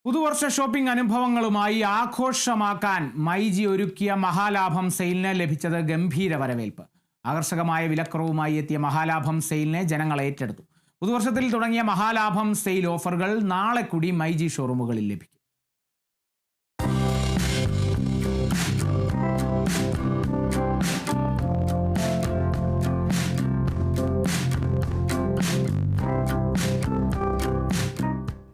പുതുവർഷ shopping അനുഭവങ്ങളുമായി ആഘോഷമാക്കാൻ മൈജി ഒരുക്കിയ മഹാലാഭം സെയിലിന് ലഭിച്ചത് ഗംഭീര വരവേൽപ്പ്. ആകർഷകമായ വിലക്കുറവുമായി എത്തിയ മഹാലാഭം സെയിലിനെ ജനങ്ങൾ ഏറ്റെടുത്തു. പുതുവർഷത്തിൽ തുടങ്ങിയ മഹാലാഭം സെയിൽ ഓഫറുകൾ നാളെ കൂടി മൈജി ഷോറൂമുകളിൽ ലഭിക്കും.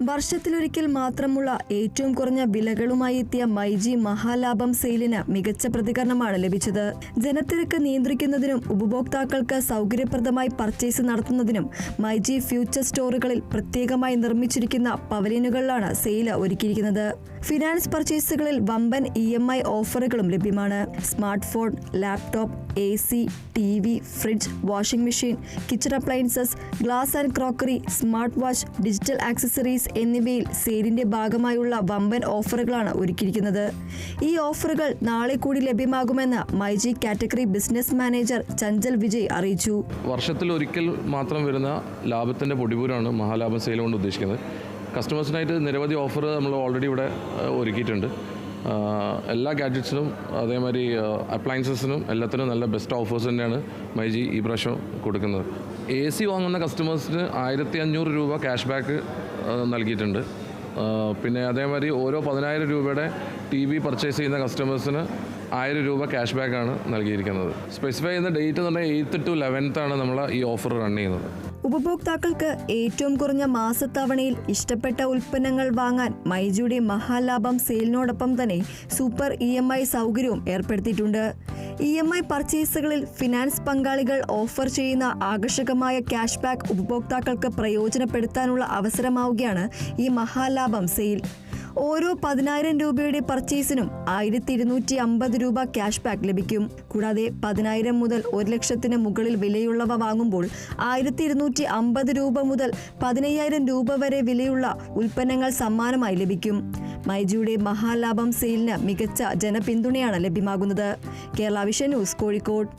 വർഷത്തിലൊരിക്കൽ മാത്രമുള്ള ഏറ്റവും കുറഞ്ഞ വിലകളുമായി എത്തിയ മൈജി മഹാലാഭം സെയിലിന് മികച്ച പ്രതികരണമാണ് ലഭിച്ചത്. ജനത്തിരക്ക് നിയന്ത്രിക്കുന്നതിനും ഉപഭോക്താക്കൾക്ക് സൗകര്യപ്രദമായി പർച്ചേസ് നടത്തുന്നതിനും മൈജി ഫ്യൂച്ചർ സ്റ്റോറുകളിൽ പ്രത്യേകമായി നിർമ്മിച്ചിരിക്കുന്ന പവലിയനുകളിലാണ് സെയിൽ ഒരുക്കിയിരിക്കുന്നത്. ഫിനാൻസ് പർച്ചേസുകളിൽ വമ്പൻ EMI ഓഫറുകളും ലഭ്യമാണ്. Smart phone, laptop, AC, TV, fridge, washing machine, kitchen appliances, glass and crockery, smart watch, digital accessories എന്നിവയിൽ സെയിലിന്റെ ഭാഗമായുള്ള വമ്പൻ ഓഫറുകളാണ് ഒരുക്കിയിരിക്കുന്നത്. ഈ ഓഫറുകൾ നാളെ കൂടി ലഭ്യമാകുമെന്ന് myG category business manager Chanchal Vijay അറിയിച്ചു. വർഷത്തിൽ ഒരിക്കൽ മാത്രം വരുന്ന ലാഭത്തിന്റെ പൊടിപൂരാണ് മഹാലാഭം സെയിൽ കൊണ്ട് ഉദ്ദേശിക്കുന്നത്. കസ്റ്റമേഴ്സിനായിട്ട് നിരവധി ഓഫർ നമ്മൾ ഓൾറെഡി ഇവിടെ ഒരുക്കിയിട്ടുണ്ട്. എല്ലാ ഗാഡ്ജറ്റ്സിനും അതേമാതിരി അപ്ലയൻസസിനും എല്ലാത്തിനും നല്ല ബെസ്റ്റ് ഓഫേഴ്സ് തന്നെയാണ് മൈജി ഈ പ്രാവശ്യം കൊടുക്കുന്നത്. AC വാങ്ങുന്ന കസ്റ്റമേഴ്സിന് 1500 രൂപ ക്യാഷ് ബാക്ക് നൽകിയിട്ടുണ്ട്. പിന്നെ അതേമാതിരി ഓരോ 10,000 രൂപയുടെ TV പർച്ചേസ് ചെയ്യുന്ന കസ്റ്റമേഴ്സിന് 1000 രൂപ ക്യാഷ് ബാക്കാണ് നൽകിയിരിക്കുന്നത്. സ്പെസിഫൈ ചെയ്യുന്ന ഡേറ്റ് എന്ന് പറഞ്ഞാൽ 8 to 11 നമ്മൾ ഈ ഓഫർ റൺ ചെയ്യുന്നത്. ഉപഭോക്താക്കൾക്ക് ഏറ്റവും കുറഞ്ഞ മാസത്തവണയിൽ ഇഷ്ടപ്പെട്ട ഉൽപ്പന്നങ്ങൾ വാങ്ങാൻ മൈജിയുടെ മഹാലാഭം സെയിലിനോടൊപ്പം തന്നെ സൂപ്പർ EMI സൗകര്യവും ഏർപ്പെടുത്തിയിട്ടുണ്ട്. EMI പർച്ചേസുകളിൽ ഫിനാൻസ് പങ്കാളികൾ ഓഫർ ചെയ്യുന്ന ആകർഷകമായ ക്യാഷ് ബാക്ക് ഉപഭോക്താക്കൾക്ക് പ്രയോജനപ്പെടുത്താനുള്ള അവസരമാവുകയാണ് ഈ മഹാലാഭം സെയിൽ. ഓരോ 10,000 രൂപയുടെ പർച്ചേസിനും 1250 രൂപ ക്യാഷ് ബാക്ക് ലഭിക്കും. കൂടാതെ 10,000 മുതൽ 1,00,000 മുകളിൽ വിലയുള്ളവ വാങ്ങുമ്പോൾ 1250 രൂപ മുതൽ 15,000 രൂപ വരെ വിലയുള്ള ഉൽപ്പന്നങ്ങൾ സമ്മാനമായി ലഭിക്കും. മൈജിയുടെ മഹാലാഭം സെയിലിന് മികച്ച ജനപിന്തുണയാണ് ലഭ്യമാകുന്നത്. Kerala vision news, Kozhikode.